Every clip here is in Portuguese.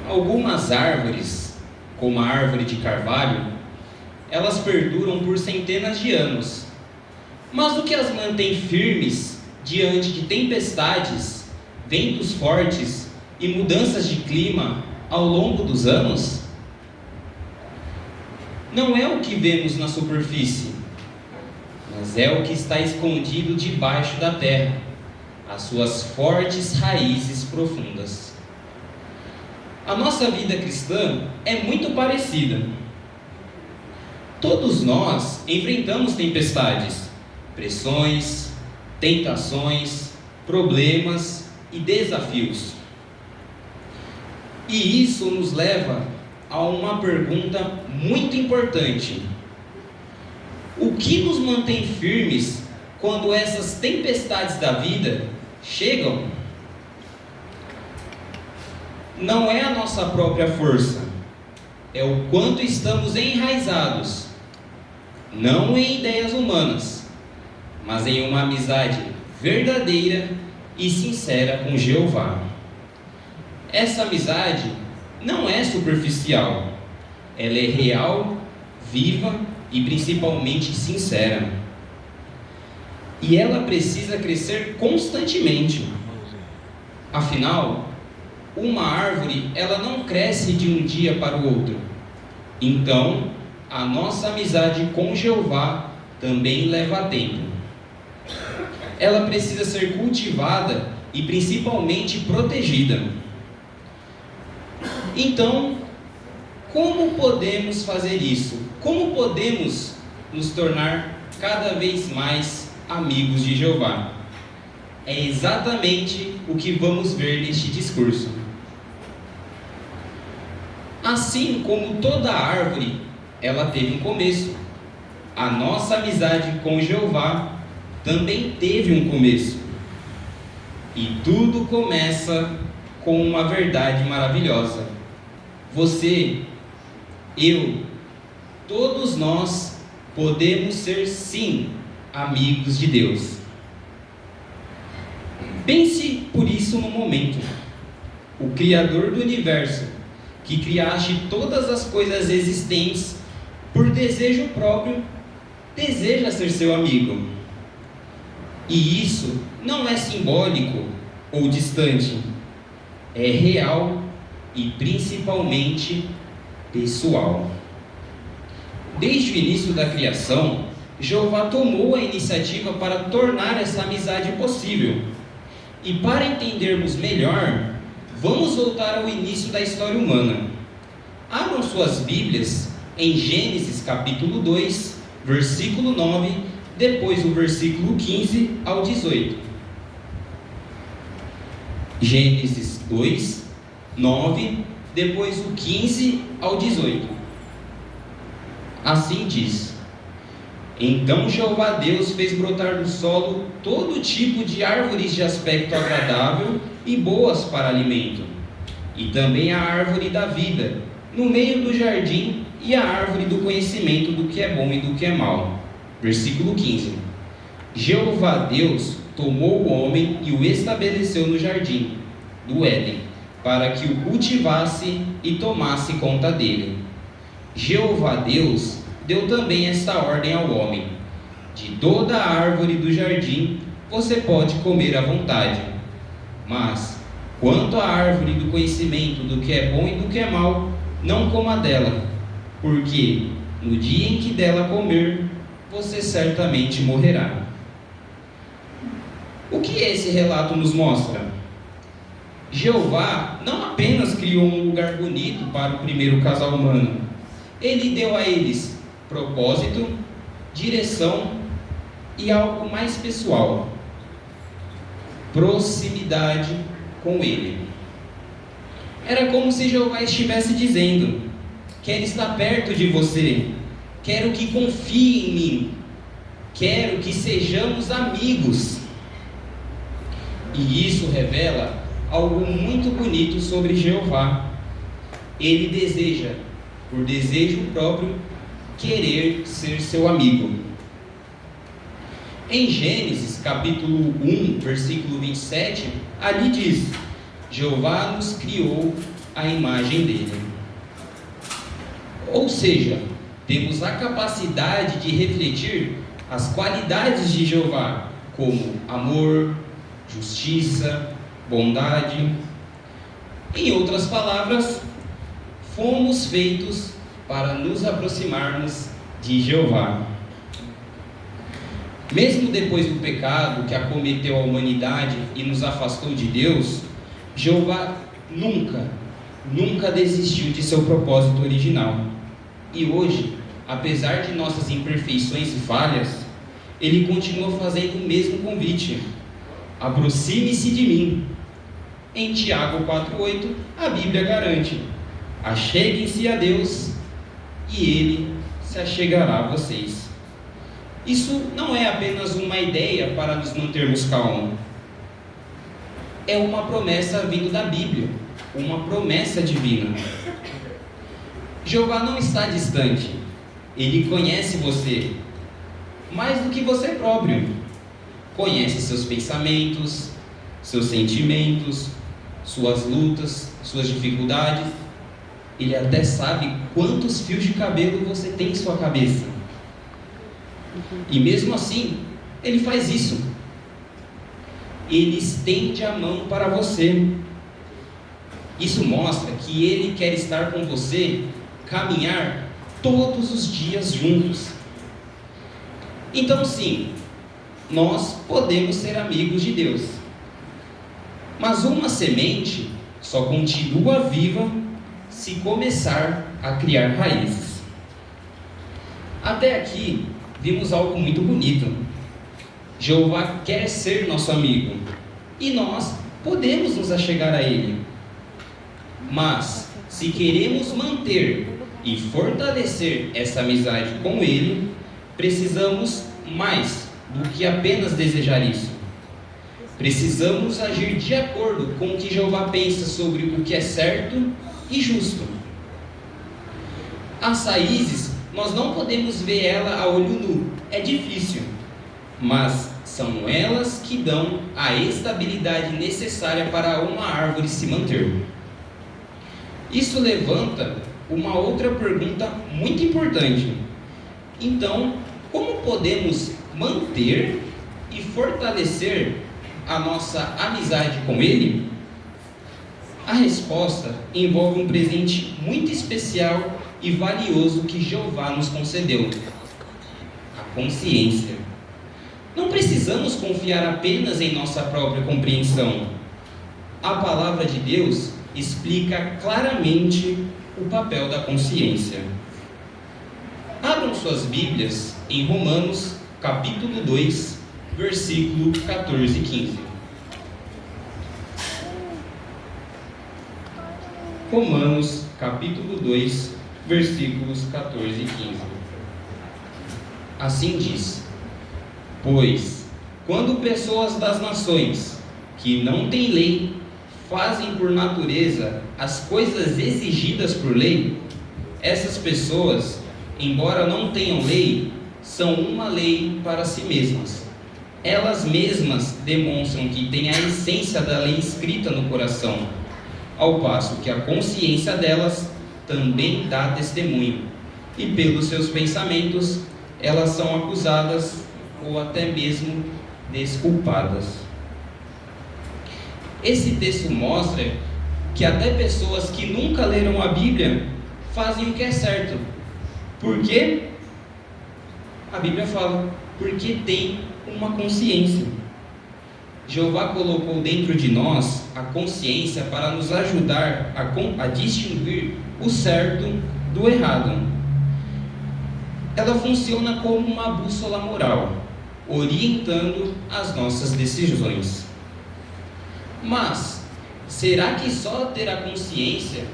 Algumas árvores, como a árvore de carvalho, elas perduram por centenas de anos. Mas o que as mantém firmes diante de tempestades, ventos fortes e mudanças de clima ao longo dos anos? Não é o que vemos na superfície, mas é o que está escondido debaixo da terra, as suas fortes raízes profundas. A nossa vida cristã é muito parecida. Todos nós enfrentamos tempestades, pressões, tentações, problemas e desafios. E isso nos leva a uma pergunta muito importante: o que nos mantém firmes quando essas tempestades da vida chegam? Não é a nossa própria força, é o quanto estamos enraizados, não em ideias humanas, mas em uma amizade verdadeira e sincera com Jeová. Essa amizade não é superficial, ela é real, viva e principalmente sincera. E ela precisa crescer constantemente. Afinal, uma árvore, ela não cresce de um dia para o outro. Então, a nossa amizade com Jeová também leva tempo. Ela precisa ser cultivada e principalmente protegida. Então, como podemos fazer isso? Como podemos nos tornar cada vez mais amigos de Jeová? É exatamente o que vamos ver neste discurso. Assim como toda árvore, ela teve um começo. A nossa amizade com Jeová também teve um começo. E tudo começa com uma verdade maravilhosa. Você, eu, todos nós podemos ser sim amigos de Deus. Pense por isso no momento. O Criador do universo, que criaste todas as coisas existentes por desejo próprio, deseja ser seu amigo. E isso não é simbólico ou distante, é real e principalmente pessoal. Desde o início da criação, Jeová tomou a iniciativa para tornar essa amizade possível. E para entendermos melhor, vamos voltar ao início da história humana. Abram suas Bíblias em Gênesis capítulo 2, versículo 9, depois o versículo 15 ao 18. Gênesis 2, 9, depois o 15 ao 18. Assim diz: Então Jeová Deus fez brotar do solo todo tipo de árvores de aspecto agradável e boas para alimento, e também a árvore da vida no meio do jardim e a árvore do conhecimento do que é bom e do que é mau. Versículo 15. Jeová Deus tomou o homem e o estabeleceu no jardim do Éden, para que o cultivasse e tomasse conta dele. Jeová Deus deu também esta ordem ao homem: de toda a árvore do jardim você pode comer à vontade, mas quanto à árvore do conhecimento do que é bom e do que é mau, não coma dela, porque no dia em que dela comer, você certamente morrerá. O que esse relato nos mostra? Jeová não apenas criou um lugar bonito para o primeiro casal humano, ele deu a eles propósito, direção e algo mais pessoal: proximidade com ele. Era como se Jeová estivesse dizendo: quero estar perto de você, quero que confie em mim, quero que sejamos amigos. E isso revela algo muito bonito sobre Jeová. Ele deseja, por desejo próprio, querer ser seu amigo. Em Gênesis capítulo 1, versículo 27, ali diz: Jeová nos criou à imagem dele. Ou seja, temos a capacidade de refletir as qualidades de Jeová, como amor, justiça, bondade. Em outras palavras, fomos feitos para nos aproximarmos de Jeová. Mesmo depois do pecado que acometeu a humanidade e nos afastou de Deus, Jeová nunca desistiu de seu propósito original. E hoje, apesar de nossas imperfeições e falhas, Ele continua fazendo o mesmo convite: aproxime-se de mim. Em Tiago 4,8, a Bíblia garante: acheguem-se a Deus e Ele se achegará a vocês. Isso não é apenas uma ideia para nos mantermos calmos. É uma promessa vindo da Bíblia, uma promessa divina. Jeová não está distante. Ele conhece você, mais do que você próprio. Conhece seus pensamentos, seus sentimentos, suas lutas, suas dificuldades. Ele até sabe quantos fios de cabelo você tem em sua cabeça. E mesmo assim, Ele faz isso. Ele estende a mão para você. Isso mostra que Ele quer estar com você, caminhar todos os dias juntos. Então sim, nós podemos ser amigos de Deus. Mas uma semente só continua viva se começar a criar raízes. Até aqui, vimos algo muito bonito. Jeová quer ser nosso amigo e nós podemos nos achegar a Ele. Mas, se queremos manter e fortalecer essa amizade com Ele, precisamos mais do que apenas desejar isso. Precisamos agir de acordo com o que Jeová pensa sobre o que é certo e justo. As raízes, nós não podemos ver ela a olho nu, é difícil, mas são elas que dão a estabilidade necessária para uma árvore se manter. Isso levanta uma outra pergunta muito importante. Então, como podemos manter e fortalecer a nossa amizade com Ele? A resposta envolve um presente muito especial e valioso que Jeová nos concedeu: a consciência. Não precisamos confiar apenas em nossa própria compreensão. A palavra de Deus explica claramente o papel da consciência. Abram suas Bíblias em Romanos, capítulo 2, versículo 14 e 15. Romanos, capítulo 2, versículos 14 e 15. Assim diz: pois, quando pessoas das nações, que não têm lei, fazem por natureza as coisas exigidas por lei, essas pessoas, embora não tenham lei, são uma lei para si mesmas. Elas mesmas demonstram que têm a essência da lei escrita no coração, ao passo que a consciência delas também dá testemunho, e pelos seus pensamentos elas são acusadas ou até mesmo desculpadas. Esse texto mostra que até pessoas que nunca leram a Bíblia fazem o que é certo. Por quê? A Bíblia fala: porque tem uma consciência. Jeová colocou dentro de nós a consciência para nos ajudar a distinguir o certo do errado. Ela funciona como uma bússola moral, orientando as nossas decisões. Mas, será que só ter a consciência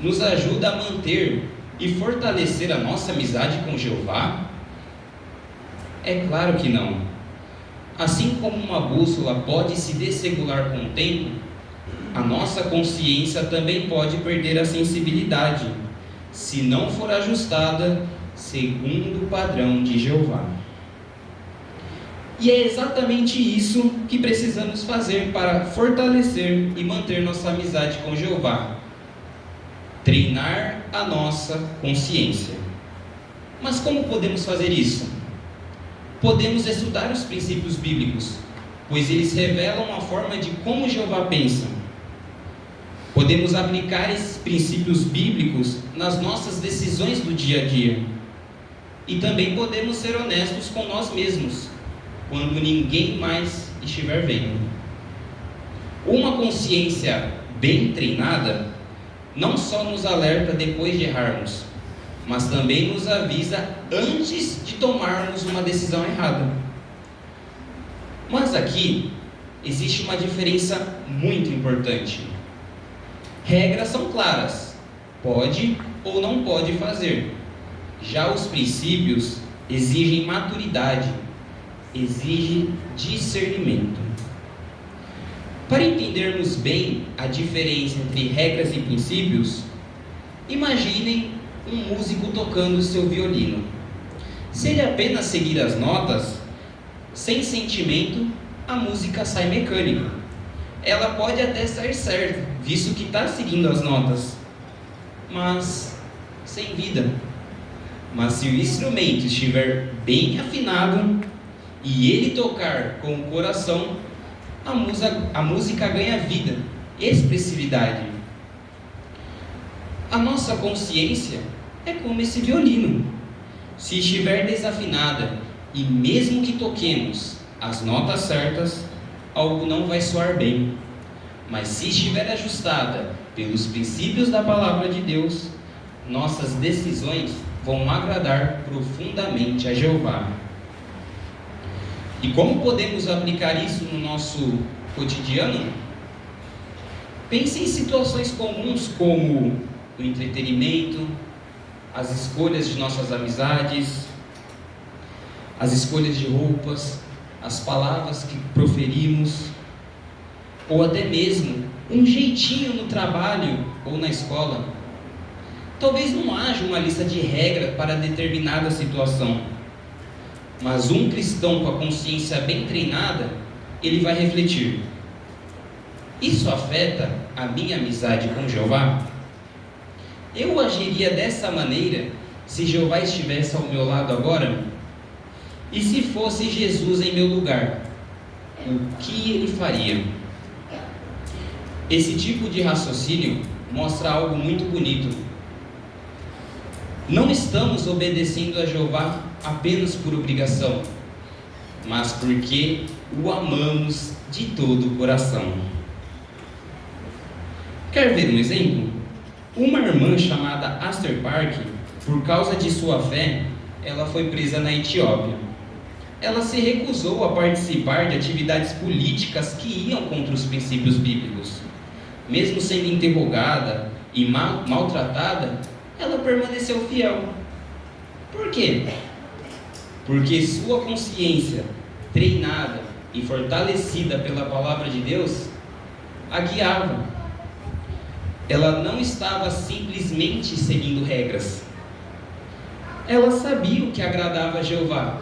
nos ajuda a manter e fortalecer a nossa amizade com Jeová? É claro que não. Assim como uma bússola pode se desregular com o tempo, a nossa consciência também pode perder a sensibilidade, se não for ajustada segundo o padrão de Jeová. E é exatamente isso que precisamos fazer para fortalecer e manter nossa amizade com Jeová: treinar a nossa consciência. Mas como podemos fazer isso? Podemos estudar os princípios bíblicos, pois eles revelam a forma de como Jeová pensa. Podemos aplicar esses princípios bíblicos nas nossas decisões do dia a dia. E também podemos ser honestos com nós mesmos, quando ninguém mais estiver vendo. Uma consciência bem treinada não só nos alerta depois de errarmos, mas também nos avisa antes de tomarmos uma decisão errada. Mas aqui existe uma diferença muito importante. Regras são claras, pode ou não pode fazer. Já os princípios exigem maturidade, exigem discernimento. Para entendermos bem a diferença entre regras e princípios, imaginem um músico tocando seu violino. Se ele apenas seguir as notas, sem sentimento, a música sai mecânica. Ela pode até sair certa, visto que está seguindo as notas, mas sem vida. Mas se o instrumento estiver bem afinado e ele tocar com o coração, a música ganha vida, expressividade. A nossa consciência é como esse violino. Se estiver desafinada e mesmo que toquemos as notas certas, algo não vai soar bem. Mas se estiver ajustada pelos princípios da palavra de Deus, nossas decisões vão agradar profundamente a Jeová. E como podemos aplicar isso no nosso cotidiano? Pense em situações comuns como o entretenimento, as escolhas de nossas amizades, as escolhas de roupas, as palavras que proferimos, ou até mesmo um jeitinho no trabalho ou na escola. Talvez não haja uma lista de regras para determinada situação, mas um cristão com a consciência bem treinada, ele vai refletir: isso afeta a minha amizade com Jeová? Eu agiria dessa maneira se Jeová estivesse ao meu lado agora? E se fosse Jesus em meu lugar, o que ele faria? Esse tipo de raciocínio mostra algo muito bonito. Não estamos obedecendo a Jeová apenas por obrigação, mas porque o amamos de todo o coração. Quer ver um exemplo? Uma irmã chamada Aster Park, por causa de sua fé, ela foi presa na Etiópia. Ela se recusou a participar de atividades políticas que iam contra os princípios bíblicos. Mesmo sendo interrogada e maltratada, ela permaneceu fiel. Por quê? Porque sua consciência, treinada e fortalecida pela palavra de Deus, a guiava. Ela não estava simplesmente seguindo regras. Ela sabia o que agradava a Jeová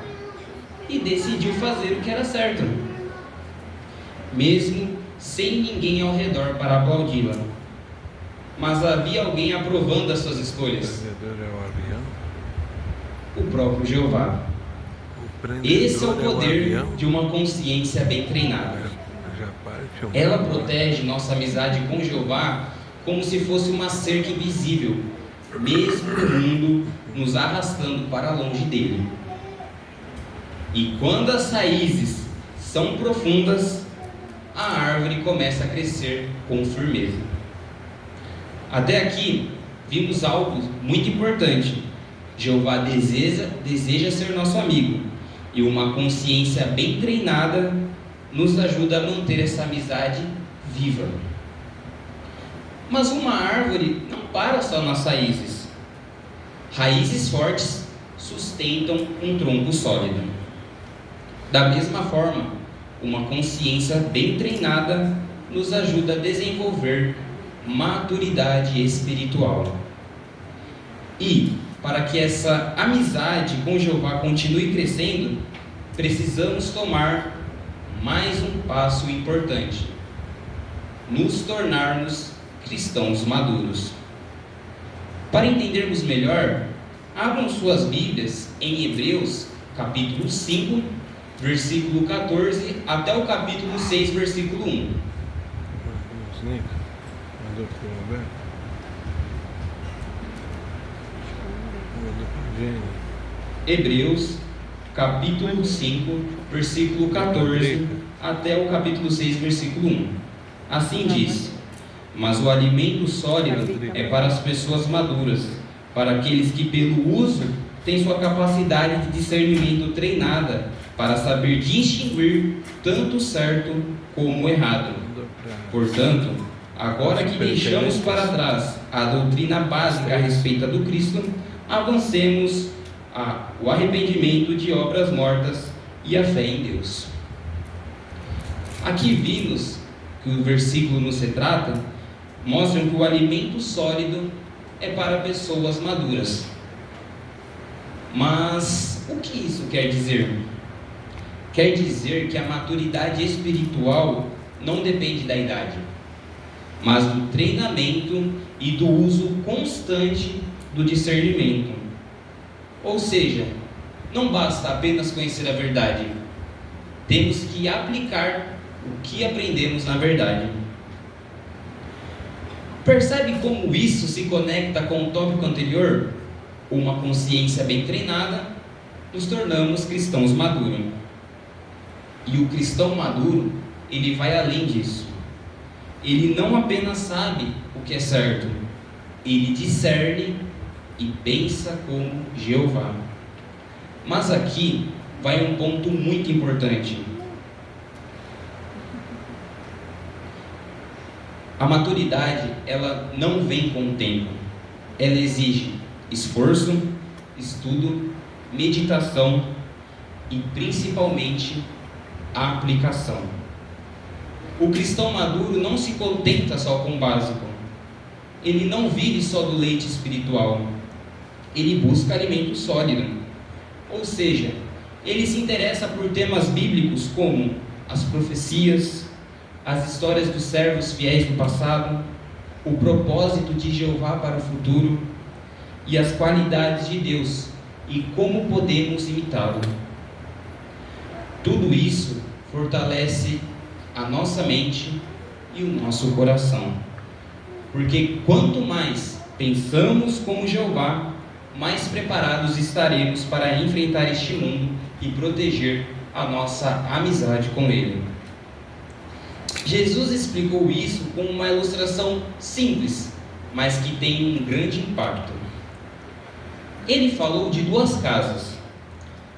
e decidiu fazer o que era certo, mesmo sem ninguém ao redor para aplaudi-la. Mas havia alguém aprovando as suas escolhas: o próprio Jeová. Esse é o poder de uma consciência bem treinada. Ela protege nossa amizade com Jeová como se fosse uma cerca invisível, mesmo o mundo nos arrastando para longe dele. E quando as raízes são profundas, a árvore começa a crescer com firmeza. Até aqui, vimos algo muito importante. Jeová deseja ser nosso amigo, e uma consciência bem treinada nos ajuda a manter essa amizade viva. Mas uma árvore não para só nas raízes. Raízes fortes sustentam um tronco sólido. Da mesma forma, uma consciência bem treinada nos ajuda a desenvolver maturidade espiritual. E, para que essa amizade com Jeová continue crescendo, precisamos tomar mais um passo importante: nos tornarmos cristãos maduros. Para entendermos melhor, abram suas Bíblias em Hebreus, capítulo 5, versículo 14, até o capítulo 6, versículo 1. Hebreus, capítulo 5, versículo 14, até o capítulo 6, versículo 1. Assim diz: mas o alimento sólido é para as pessoas maduras, para aqueles que pelo uso têm sua capacidade de discernimento treinada, para saber distinguir tanto o certo como o errado. Portanto, agora que deixamos para trás a doutrina básica a respeito do Cristo, avancemos o arrependimento de obras mortas e a fé em Deus. Aqui vimos que o versículo nos retrata, mostram que o alimento sólido é para pessoas maduras. Mas o que isso quer dizer? Quer dizer que a maturidade espiritual não depende da idade, mas do treinamento e do uso constante do discernimento. Ou seja, não basta apenas conhecer a verdade, temos que aplicar o que aprendemos na verdade. Percebe como isso se conecta com o tópico anterior? Uma consciência bem treinada, nos tornamos cristãos maduros. E o cristão maduro, ele vai além disso. Ele não apenas sabe o que é certo, ele discerne e pensa como Jeová. Mas aqui vai um ponto muito importante. A maturidade, ela não vem com o tempo. Ela exige esforço, estudo, meditação e principalmente a aplicação. O cristão maduro não se contenta só com o básico. Ele não vive só do leite espiritual. Ele busca alimento sólido. Ou seja, ele se interessa por temas bíblicos como as profecias, as histórias dos servos fiéis do passado, o propósito de Jeová para o futuro e as qualidades de Deus e como podemos imitá-lo. Tudo isso fortalece a nossa mente e o nosso coração, porque quanto mais pensamos como Jeová, mais preparados estaremos para enfrentar este mundo e proteger a nossa amizade com Ele. Jesus explicou isso com uma ilustração simples, mas que tem um grande impacto. Ele falou de duas casas.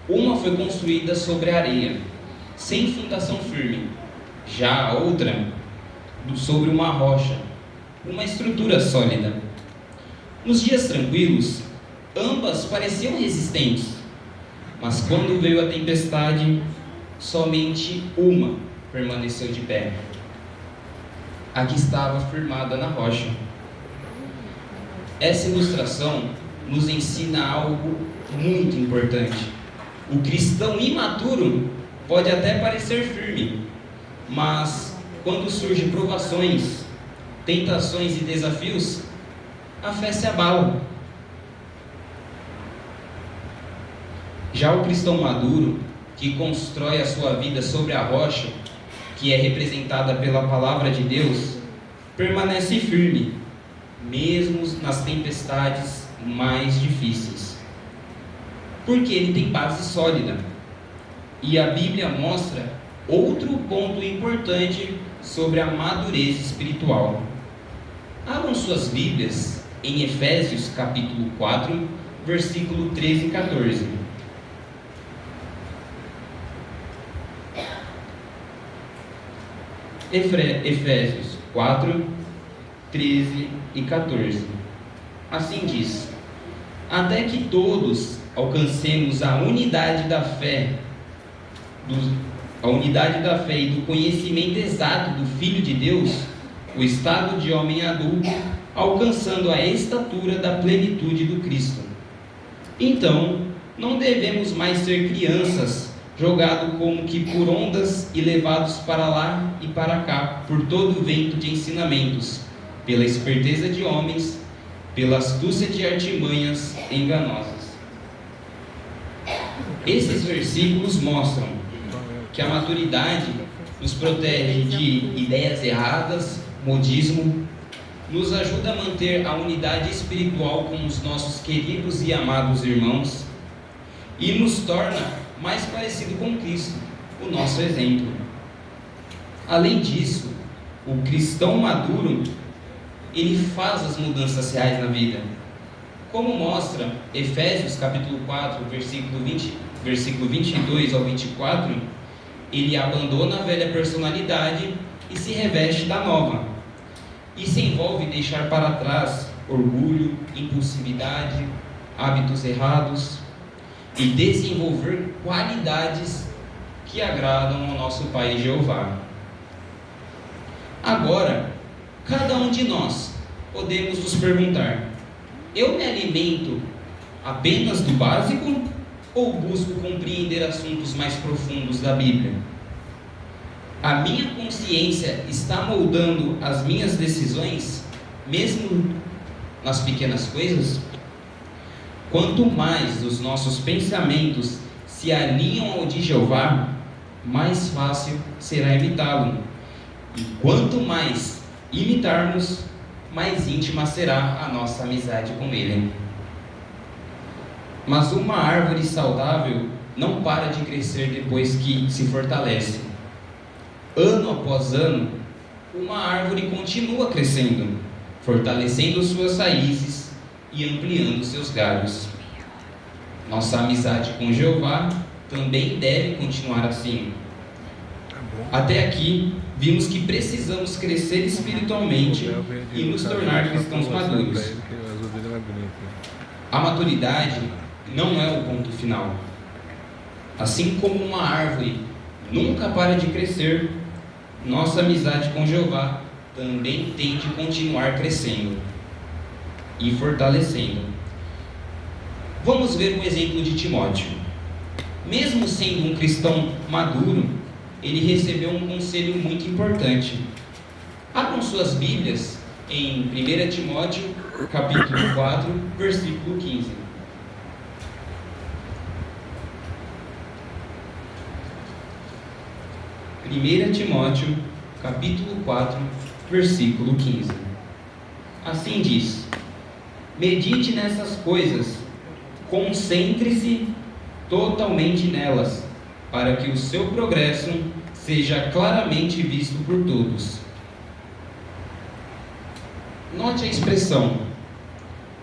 Uma foi construída sobre areia, sem fundação firme. Já a outra, sobre uma rocha, uma estrutura sólida. Nos dias tranquilos, ambas pareciam resistentes, mas quando veio a tempestade, somente uma permaneceu de pé. A que estava firmada na rocha. Essa ilustração nos ensina algo muito importante. O cristão imaturo pode até parecer firme, mas quando surgem provações, tentações e desafios, a fé se abala. Já o cristão maduro, que constrói a sua vida sobre a rocha, que é representada pela palavra de Deus, permanece firme, mesmo nas tempestades mais difíceis, porque ele tem base sólida. E a Bíblia mostra outro ponto importante sobre a madurez espiritual. Abram suas Bíblias em Efésios capítulo 4, versículo 13 e 14. Efésios 4, 13 e 14. Assim diz: até que todos alcancemos a unidade da fé e do conhecimento exato do Filho de Deus, o estado de homem adulto, alcançando a estatura da plenitude do Cristo. Então, não devemos mais ser crianças, jogados como que por ondas e levados para lá e para cá, por todo o vento de ensinamentos, pela esperteza de homens, pela astúcia de artimanhas enganosas. Esses versículos mostram que a maturidade nos protege de ideias erradas, modismo, nos ajuda a manter a unidade espiritual com os nossos queridos e amados irmãos e nos torna mais parecido com Cristo, o nosso exemplo. Além disso, o cristão maduro, ele faz as mudanças reais na vida. Como mostra Efésios capítulo 4, versículo 22 ao 24, ele abandona a velha personalidade e se reveste da nova. Isso envolve deixar para trás orgulho, impulsividade, hábitos errados e desenvolver qualidades que agradam ao nosso Pai Jeová. Agora, cada um de nós podemos nos perguntar: eu me alimento apenas do básico ou busco compreender assuntos mais profundos da Bíblia? A minha consciência está moldando as minhas decisões, mesmo nas pequenas coisas? Quanto mais os nossos pensamentos se alinham ao de Jeová, mais fácil será imitá-lo. E quanto mais imitarmos, mais íntima será a nossa amizade com Ele. Mas uma árvore saudável não para de crescer depois que se fortalece. Ano após ano, uma árvore continua crescendo, fortalecendo suas raízes e ampliando seus galhos. Nossa amizade com Jeová também deve continuar assim. Até aqui, vimos que precisamos crescer espiritualmente e nos tornar cristãos maduros. A maturidade não é o ponto final. Assim como uma árvore nunca para de crescer, nossa amizade com Jeová também tem de continuar crescendo e fortalecendo. Vamos ver um exemplo de Timóteo. Mesmo sendo um cristão maduro, ele recebeu um conselho muito importante. Abram suas Bíblias em 1 Timóteo, capítulo 4, versículo 15. Timóteo, capítulo 4, versículo 15. Assim diz: medite nessas coisas, concentre-se totalmente nelas, para que o seu progresso seja claramente visto por todos. Note a expressão: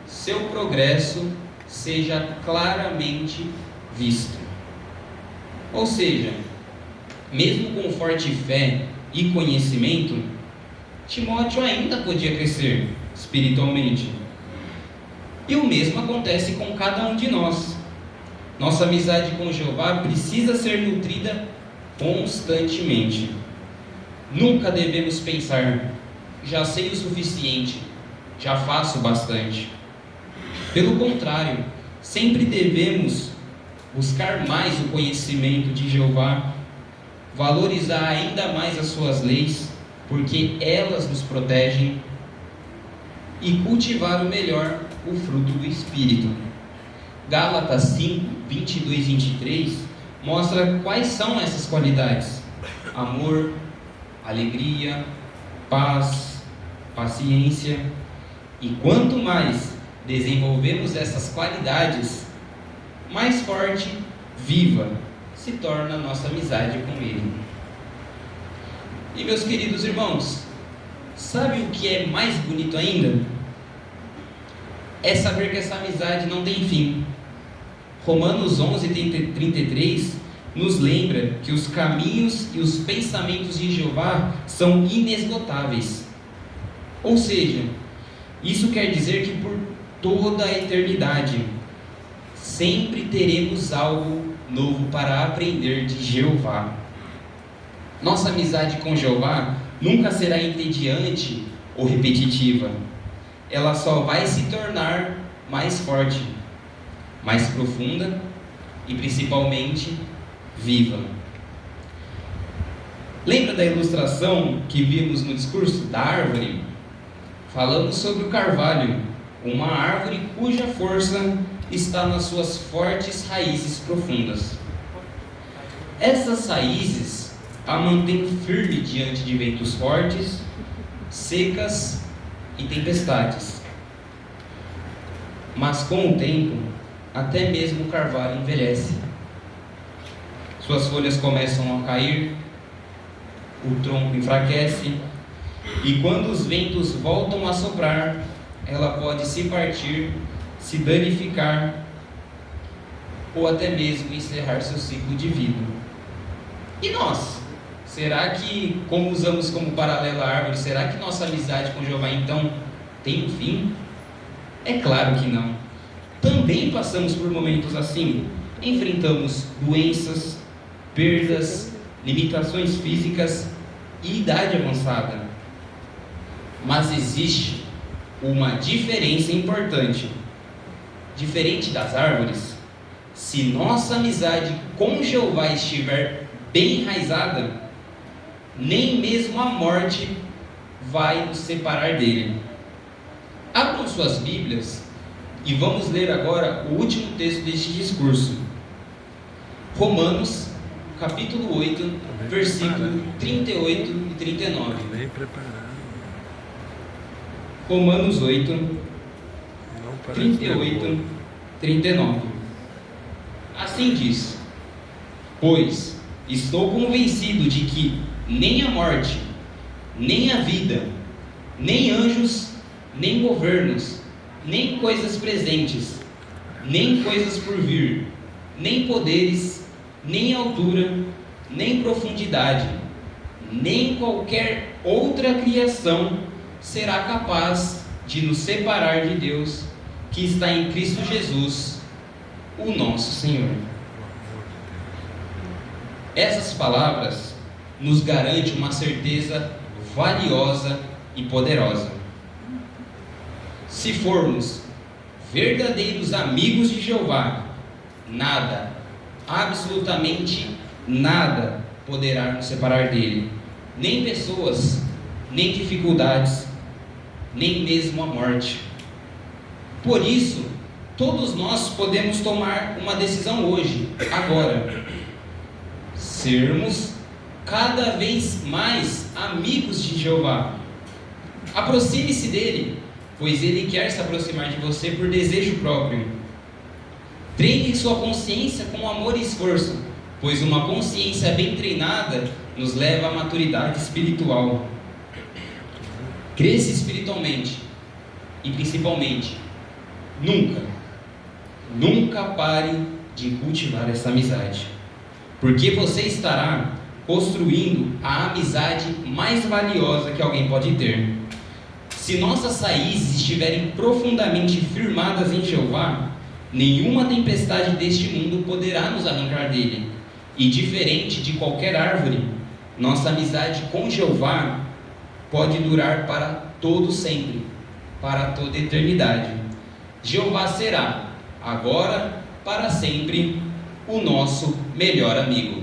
seu progresso seja claramente visto. Ou seja, mesmo com forte fé e conhecimento, Timóteo ainda podia crescer espiritualmente. E o mesmo acontece com cada um de nós. Nossa amizade com Jeová precisa ser nutrida constantemente. Nunca devemos pensar: já sei o suficiente, já faço bastante. Pelo contrário, sempre devemos buscar mais o conhecimento de Jeová, valorizar ainda mais as suas leis, porque elas nos protegem, e cultivar o melhor o fruto do Espírito. Gálatas 5, 22 e 23 mostra quais são essas qualidades: amor, alegria, paz, paciência. E quanto mais desenvolvemos essas qualidades, mais forte, viva se torna a nossa amizade com Ele. E meus queridos irmãos, sabe o que é mais bonito ainda? É saber que essa amizade não tem fim. Romanos 11, 33 nos lembra que os caminhos e os pensamentos de Jeová são inesgotáveis. Ou seja, isso quer dizer que por toda a eternidade sempre teremos algo novo para aprender de Jeová. Nossa amizade com Jeová nunca será entediante ou repetitiva. Ela só vai se tornar mais forte, mais profunda e principalmente viva. Lembra da ilustração que vimos no discurso da árvore? Falamos sobre o carvalho uma árvore cuja força está nas suas fortes raízes profundas. Essas raízes a mantêm firme diante de ventos fortes, secas e tempestades. Mas com o tempo, até mesmo o carvalho envelhece. Suas folhas começam a cair, o tronco enfraquece, e quando os ventos voltam a soprar, ela pode se partir, se danificar, ou até mesmo encerrar seu ciclo de vida. E nós? Será que, como usamos como paralelo a árvore, será que nossa amizade com Jeová então tem um fim? É claro que não. Também passamos por momentos assim. Enfrentamos doenças, perdas, limitações físicas e idade avançada. Mas existe uma diferença importante. Diferente das árvores, se nossa amizade com Jeová estiver bem enraizada, nem mesmo a morte vai nos separar dele. Abram suas Bíblias e vamos ler agora o último texto deste discurso. Romanos, capítulo 8, versículo 38 e 39. Bem preparado. Romanos 8, 38 e 39. Assim diz: pois estou convencido de que nem a morte, nem a vida, nem anjos, nem governos, nem coisas presentes, nem coisas por vir, nem poderes, nem altura, nem profundidade, nem qualquer outra criação será capaz de nos separar de Deus, que está em Cristo Jesus, o nosso Senhor. Essas palavras nos garantem uma certeza valiosa e poderosa. Se formos verdadeiros amigos de Jeová, nada, absolutamente nada, poderá nos separar dele. Nem pessoas, nem dificuldades, nem mesmo a morte. Por isso, todos nós podemos tomar uma decisão hoje, agora. Sermos cada vez mais amigos de Jeová. Aproxime-se dele, pois ele quer se aproximar de você por desejo próprio. Treine sua consciência com amor e esforço, pois uma consciência bem treinada nos leva à maturidade espiritual. Cresça espiritualmente e principalmente, nunca pare de cultivar essa amizade, porque você estará construindo a amizade mais valiosa que alguém pode ter. Se nossas raízes estiverem profundamente firmadas em Jeová, nenhuma tempestade deste mundo poderá nos arrancar dele. E diferente de qualquer árvore, nossa amizade com Jeová pode durar para todo sempre, para toda eternidade. Jeová será, agora, para sempre, o nosso melhor amigo.